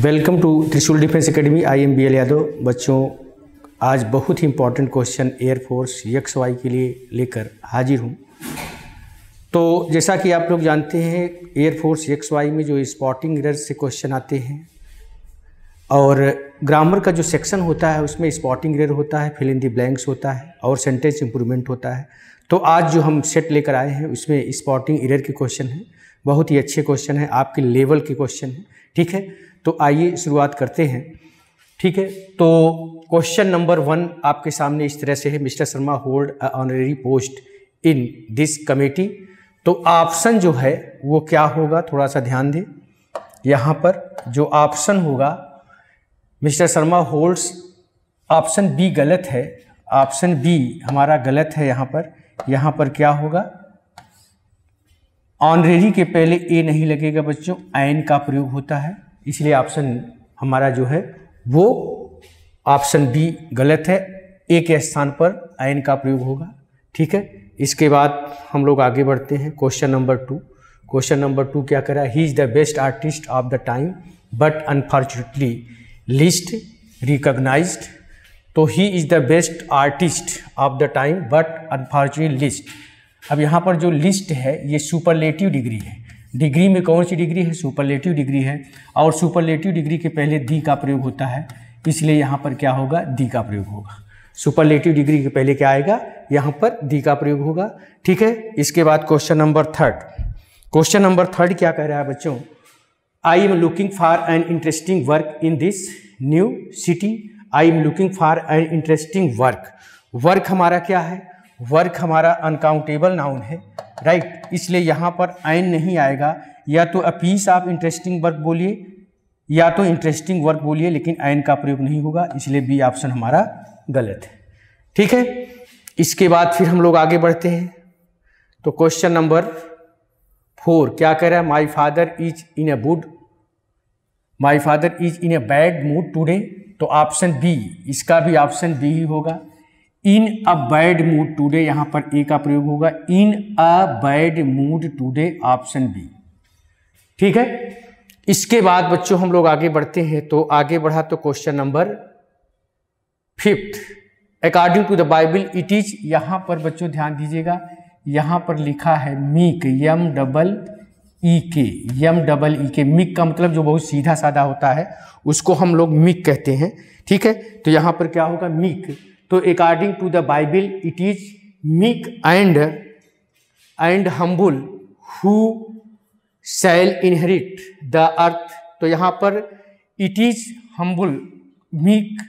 Welcome to त्रिशूल defence academy. I am BL Yadav. बच्चों, आज बहुत ही इंपॉर्टेंट क्वेश्चन एयरफोर्स XY के लिए लेकर हाजिर हूँ। तो जैसा कि आप लोग जानते हैं, एयरफोर्स XY में जो स्पॉटिंग एरर से क्वेश्चन आते हैं और ग्रामर का जो सेक्शन होता है उसमें स्पॉटिंग एरर होता है, फिल इन द ब्लैंक्स होता है और सेंटेंस इंप्रूवमेंट होता है। तो आज जो हम सेट लेकर आए हैं उसमें स्पॉटिंग एरर के क्वेश्चन हैं। बहुत ही अच्छे क्वेश्चन हैं, आपके लेवल के क्वेश्चन हैं। ठीक है, तो आइए शुरुआत करते हैं। ठीक है, तो क्वेश्चन नंबर 1 आपके सामने इस तरह से है, mister Sharma hold a honorary post in this committee. तो ऑप्शन जो है वो क्या होगा, थोड़ा सा ध्यान दें। यहाँ पर जो ऑप्शन होगा, Mister Sharma holds, option B गलत है, ऑप्शन बी हमारा गलत है। यहाँ पर क्या होगा, ऑनरेरी के पहले ए नहीं लगेगा बच्चों, एन का प्रयोग होता है, इसलिए ऑप्शन हमारा जो है वो ऑप्शन बी गलत है। ए के स्थान पर एन का प्रयोग होगा। ठीक है, इसके बाद हम लोग आगे बढ़ते हैं। Question number 2। क्वेश्चन नंबर 2 क्या कह रहा है, he is the best artist of the time but unfortunately least recognised. तो he is the best artist of the time but unfortunately least. अब यहाँ पर जो लिस्ट है ये सुपरलेटिव डिग्री है। डिग्री में कौन सी डिग्री है, सुपरलेटिव डिग्री है, और सुपरलेटिव डिग्री के पहले दी का प्रयोग होता है, इसलिए यहाँ पर क्या होगा, दी का प्रयोग होगा। सुपरलेटिव डिग्री के पहले क्या आएगा, यहाँ पर दी का प्रयोग होगा। ठीक है, इसके बाद क्वेश्चन नंबर 3। क्वेश्चन नंबर 3 क्या कह रहा है बच्चों, I am looking for an interesting work in this new city. I am looking for an interesting work. Work हमारा क्या है, वर्क हमारा अनकाउंटेबल नाउन है, राइट, इसलिए यहाँ पर एन नहीं आएगा। या तो a piece of interesting work बोलिए या तो इंटरेस्टिंग वर्क बोलिए, लेकिन एन का प्रयोग नहीं होगा, इसलिए बी ऑप्शन हमारा गलत है। ठीक है, इसके बाद फिर हम लोग आगे बढ़ते हैं। तो क्वेश्चन नंबर 4 क्या कह रहा है, my father is in a bad mood today. तो ऑप्शन बी, इसका भी ऑप्शन बी ही होगा। In a bad mood today, यहाँ पर ए का प्रयोग होगा, in a bad mood today, option B. ठीक है, इसके बाद बच्चों हम लोग आगे बढ़ते हैं। तो आगे बढ़ा तो question number 5, according to the Bible it is. यहाँ पर बच्चों ध्यान दीजिएगा, यहाँ पर लिखा है मीक, M-E-E-K, मीक का मतलब जो बहुत सीधा साधा होता है उसको हम लोग मीक कहते हैं। ठीक है, तो यहाँ पर क्या होगा, मीक। तो according to the Bible it is meek and humble who shall inherit the earth. तो यहाँ पर इट इज हम्बल, मीक,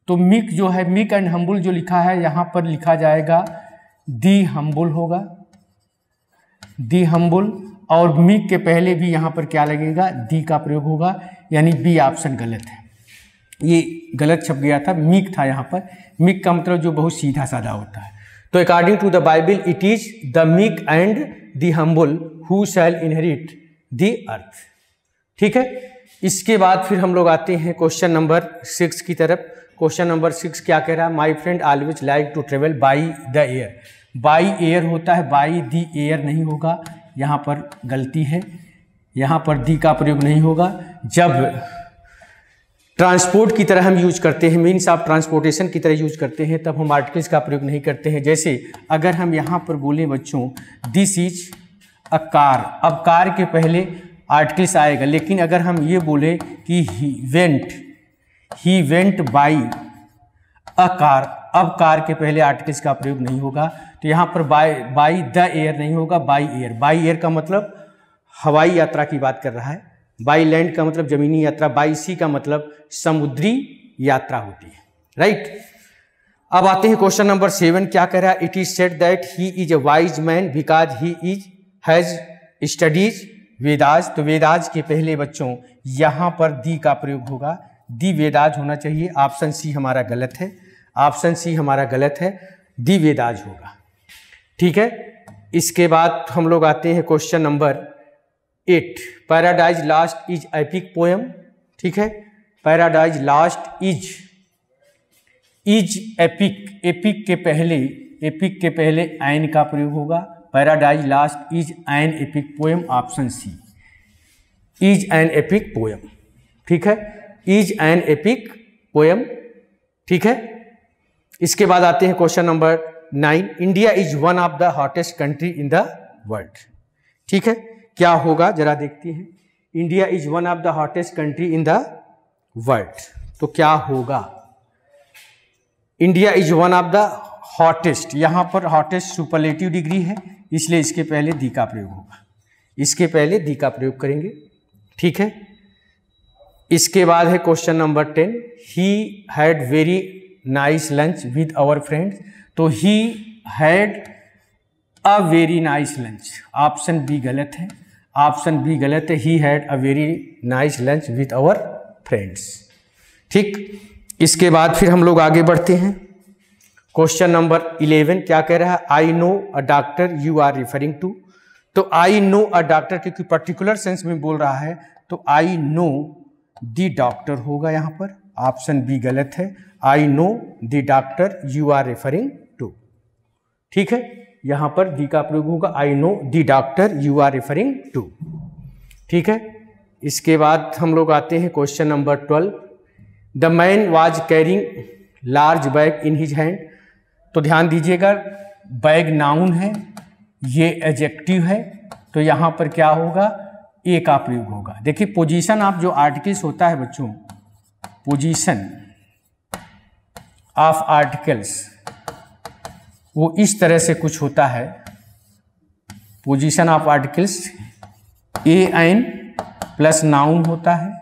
तो मीक जो है, मीक एंड हम्बल जो लिखा है यहाँ पर लिखा जाएगा दी हम्बल होगा, दी हम्बल, और मीक के पहले भी यहाँ पर क्या लगेगा, दी का प्रयोग होगा, यानी बी ऑप्शन गलत है। ये गलत छप गया था, मीक था यहाँ पर। मीक का मतलब जो बहुत सीधा साधा होता है। तो according to the Bible it is the meek and the humble who shall inherit the earth. ठीक है, इसके बाद फिर हम लोग आते हैं क्वेश्चन नंबर 6 की तरफ। क्वेश्चन नंबर 6 क्या कह रहा है, my friend always like to travel by the air. By air होता है, बाई द एयर नहीं होगा, यहाँ पर गलती है, यहाँ पर दी का प्रयोग नहीं होगा। जब ट्रांसपोर्ट की तरह हम यूज करते हैं, मीन्स ऑफ ट्रांसपोर्टेशन की तरह यूज करते हैं, तब हम आर्टिकल्स का प्रयोग नहीं करते हैं। जैसे अगर हम यहाँ पर बोलें बच्चों, दिस इज अ कार, अब कार के पहले आर्टिकल्स आएगा, लेकिन अगर हम ये बोले कि he went by a car, अब कार के पहले आर्टिकल्स का प्रयोग नहीं होगा। तो यहाँ पर बाई द एयर नहीं होगा, बाई एयर। बाई एयर का मतलब हवाई यात्रा की बात कर रहा है, बाई लैंड का मतलब जमीनी यात्रा, बाई सी का मतलब समुद्री यात्रा होती है, राइट। अब आते हैं क्वेश्चन नंबर 7 क्या कह रहा है, it is said that he is a wise man because he has studies Vedas. तो वेदास के पहले बच्चों यहाँ पर दी का प्रयोग होगा, दी वेदाज होना चाहिए, ऑप्शन सी हमारा गलत है, ऑप्शन सी हमारा गलत है, दी वेदाज होगा। ठीक है, इसके बाद हम लोग आते हैं question number 8, Paradise Lost is epic poem. ठीक है, Paradise Lost is epic, epic के पहले एन का प्रयोग होगा, Paradise Lost is an epic poem, option C is an epic poem. ठीक है, इज एन एपिक पोएम, ठीक है। इसके बाद आते हैं question number 9, India is one of the hottest country in the world, ठीक है। क्या होगा जरा देखते हैं, India is one of the hottest country in the world, तो क्या होगा, India is one of the hottest, यहां पर हॉटेस्ट सुपरलेटिव डिग्री है, इसलिए इसके पहले दी का प्रयोग होगा, इसके पहले दी का प्रयोग करेंगे, ठीक है। इसके बाद है question number 10, he had very nice lunch with our friends, तो he had a very nice lunch, option B गलत है, ऑप्शन बी गलत है, he had a very nice lunch with our friends, ठीक। इसके बाद फिर हम लोग आगे बढ़ते हैं, क्वेश्चन नंबर 11 क्या कह रहा है, I know a doctor you are referring to, तो आई नो अ डॉक्टर क्योंकि पर्टिकुलर सेंस में बोल रहा है, तो आई नो द डॉक्टर होगा यहाँ पर, ऑप्शन बी गलत है, I know the doctor you are referring to, ठीक है, यहाँ पर दी का प्रयोग होगा, I know the doctor you are referring to, ठीक है। इसके बाद हम लोग आते हैं question number 12, the man was carrying large bag in his hand, तो ध्यान दीजिएगा बैग नाउन है, ये एडजेक्टिव है, तो यहाँ पर क्या होगा, ए का प्रयोग होगा। देखिए पोजीशन ऑफ जो आर्टिकल्स होता है बच्चों, पोजीशन ऑफ आर्टिकल्स वो इस तरह से कुछ होता है, position of articles a an plus noun होता है,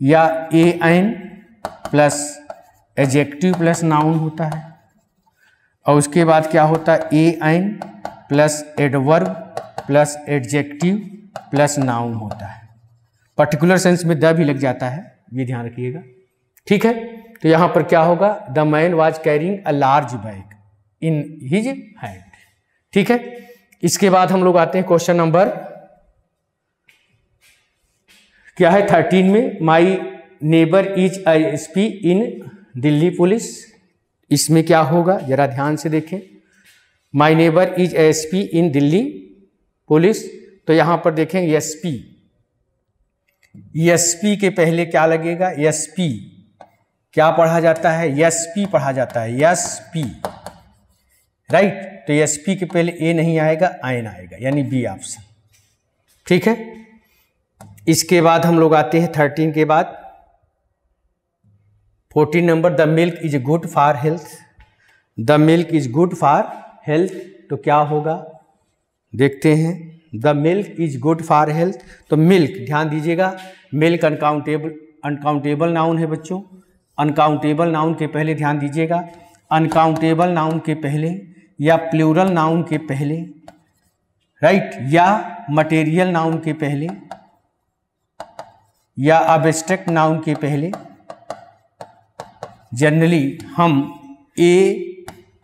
या a an plus adjective plus noun होता है, और उसके बाद क्या होता है, a an plus adverb plus adjective plus noun होता है, पर्टिकुलर सेंस में द भी लग जाता है, ये ध्यान रखिएगा, ठीक है। तो यहाँ पर क्या होगा, the man was carrying a large bag in his hand, ठीक है। इसके बाद हम लोग आते हैं क्वेश्चन नंबर क्या है 13 में, my neighbour is ASP in Delhi police, इसमें क्या होगा जरा ध्यान से देखें, my neighbour is ASP in Delhi police, तो यहां पर देखें एसपी, एसपी के पहले क्या लगेगा, एसपी क्या पढ़ा जाता है, एसपी पढ़ा जाता है, एसपी, राइट, तो एसपी के पहले ए नहीं आएगा, आयन आएगा, यानी बी ऑप्शन, ठीक है। इसके बाद हम लोग आते हैं 13 के बाद 14 number, the milk is good for health, the milk is good for health, तो क्या होगा देखते हैं, the milk is good for health, तो मिल्क ध्यान दीजिएगा, मिल्क अनकाउंटेबल नाउन है बच्चों, अनकाउंटेबल नाउन के पहले ध्यान दीजिएगा, अनकाउंटेबल नाउन के पहले या प्लूरल नाउन के पहले, राइट, या मटेरियल नाउन के पहले या एब्स्ट्रैक्ट नाउन के पहले जनरली हम ए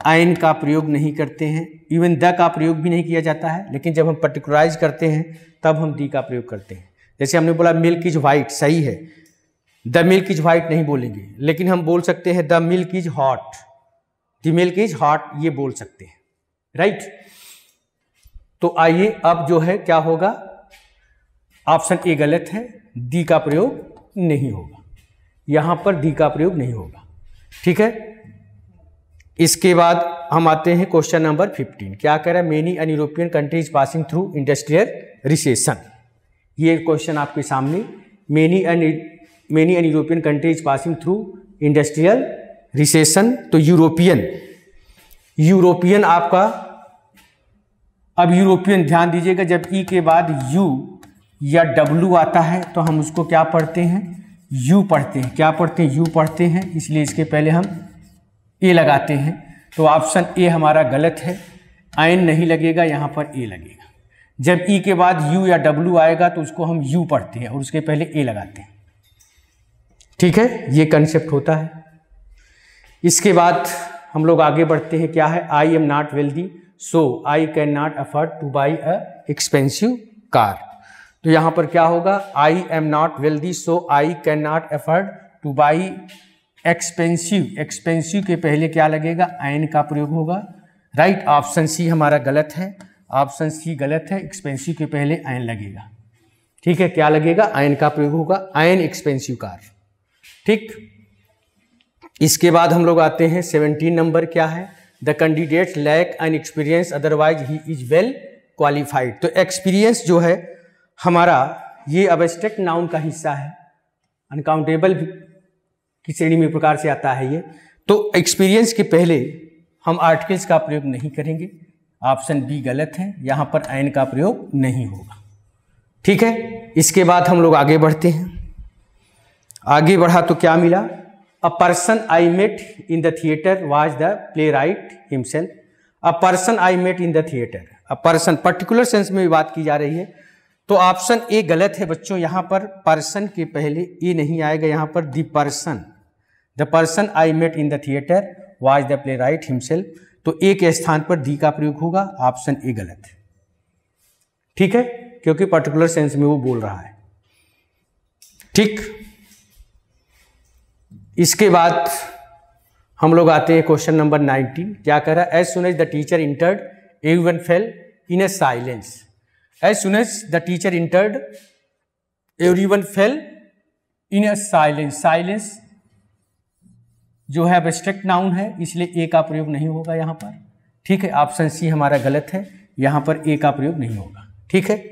आइन का प्रयोग नहीं करते हैं, इवन द का प्रयोग भी नहीं किया जाता है, लेकिन जब हम पर्टिकुलराइज करते हैं तब हम दी का प्रयोग करते हैं। जैसे हमने बोला मिल्क इज वाइट, सही है, द मिल्क इज वाइट नहीं बोलेंगे, लेकिन हम बोल सकते हैं the milk is hot, the milk is hot, ये बोल सकते हैं, राइट। तो आइए अब जो है क्या होगा, ऑप्शन ए गलत है, दी का प्रयोग नहीं होगा, यहां पर दी का प्रयोग नहीं होगा, ठीक है। इसके बाद हम आते हैं क्वेश्चन नंबर 15, क्या कह रहा है, many an European countries passing through industrial recession, ये क्वेश्चन आपके सामने, many an European countries passing through industrial recession, तो यूरोपियन आपका, अब यूरोपियन ध्यान दीजिएगा, जब ई के बाद यू या डब्लू आता है तो हम उसको क्या पढ़ते हैं, यू पढ़ते हैं, क्या पढ़ते हैं, यू पढ़ते हैं, इसलिए इसके पहले हम ए लगाते हैं, तो ऑप्शन ए हमारा गलत है, आयन नहीं लगेगा, यहाँ पर ए लगेगा। जब ई के बाद यू या डब्लू आएगा तो उसको हम यू पढ़ते हैं और उसके पहले ए लगाते हैं, ठीक है, ये कंसेप्ट होता है। इसके बाद हम लोग आगे बढ़ते हैं, क्या है, I am not wealthy so I can not afford two by a expensive car, तो यहाँ पर क्या होगा, I am not wealthy so I can not afford two by expensive, expensive के पहले क्या लगेगा, आयन का प्रयोग होगा, राइट, ऑप्शन सी हमारा गलत है, ऑप्शन सी गलत है, एक्सपेंसिव के पहले आयन लगेगा, ठीक है, क्या लगेगा, आयन का प्रयोग होगा, आयन एक्सपेंसिव कार। ठीक, इसके बाद हम लोग आते हैं 17 नंबर, क्या है, the candidate lack an experience otherwise he is well qualified. तो एक्सपीरियंस जो है हमारा ये एब्स्ट्रैक्ट नाउन का हिस्सा है, अनकाउंटेबल की श्रेणी में प्रकार से आता है ये। तो एक्सपीरियंस के पहले हम आर्टिकल्स का प्रयोग नहीं करेंगे, ऑप्शन बी गलत है, यहाँ पर एन का प्रयोग नहीं होगा। ठीक है, इसके बाद हम लोग आगे बढ़ते हैं। आगे बढ़ा तो क्या मिला, a person I met in the theatre was the playwright himself. A person I met in the theatre, a person particular sense में बात की जा रही है, तो ऑप्शन ए गलत है बच्चों। यहाँ पर पर्सन के पहले ए नहीं आएगा, यहाँ पर the person I met in the theatre was the playwright himself, तो ए के स्थान पर दी का प्रयोग होगा, ऑप्शन ए गलत है। ठीक है, क्योंकि पर्टिकुलर सेंस में वो बोल रहा है। ठीक, इसके बाद हम लोग आते हैं क्वेश्चन नंबर 19, क्या कह रहा है, as soon as the teacher entered everyone fell in a silence. As soon as the teacher entered everyone fell in a silence. Silence जो है एब्स्ट्रैक्ट नाउन है, इसलिए ए का प्रयोग नहीं होगा यहाँ पर। ठीक है, ऑप्शन सी हमारा गलत है, यहाँ पर ए का प्रयोग नहीं होगा। ठीक है,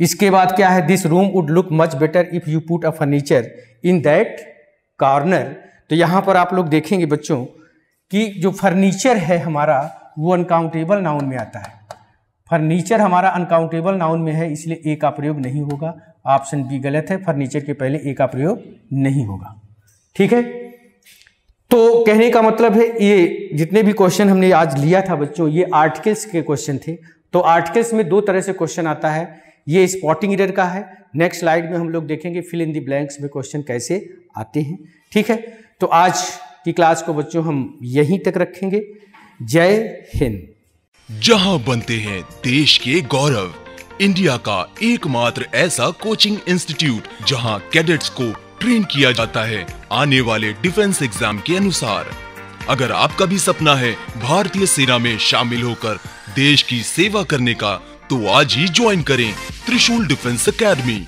इसके बाद क्या है, this room would look much better if you put a furniture in that corner. तो यहाँ पर आप लोग देखेंगे बच्चों कि जो फर्नीचर है हमारा वो अनकाउंटेबल नाउन में आता है। फर्नीचर हमारा अनकाउंटेबल नाउन में है, इसलिए ए का प्रयोग नहीं होगा, ऑप्शन बी गलत है, फर्नीचर के पहले ए का प्रयोग नहीं होगा। ठीक है, तो कहने का मतलब है ये जितने भी क्वेश्चन हमने आज लिया था बच्चों, ये आर्टिकल्स के क्वेश्चन थे। तो आर्टिकल्स में दो तरह से क्वेश्चन आता है, ये स्पॉटिंग एरर का है। नेक्स्ट स्लाइड में हम लोग देखेंगे फिल इन द ब्लैंक्स में क्वेश्चन कैसे आते हैं। ठीक है, तो आज की क्लास को बच्चों हम यहीं तक रखेंगे। जय हिंद। जहां बनते हैं देश के गौरव, इंडिया का एकमात्र ऐसा कोचिंग इंस्टीट्यूट जहां कैडेट्स को ट्रेन किया जाता है आने वाले डिफेंस एग्जाम के अनुसार। अगर आपका भी सपना है भारतीय सेना में शामिल होकर देश की सेवा करने का, तो आज ही ज्वाइन करें त्रिशूल डिफेंस एकेडमी।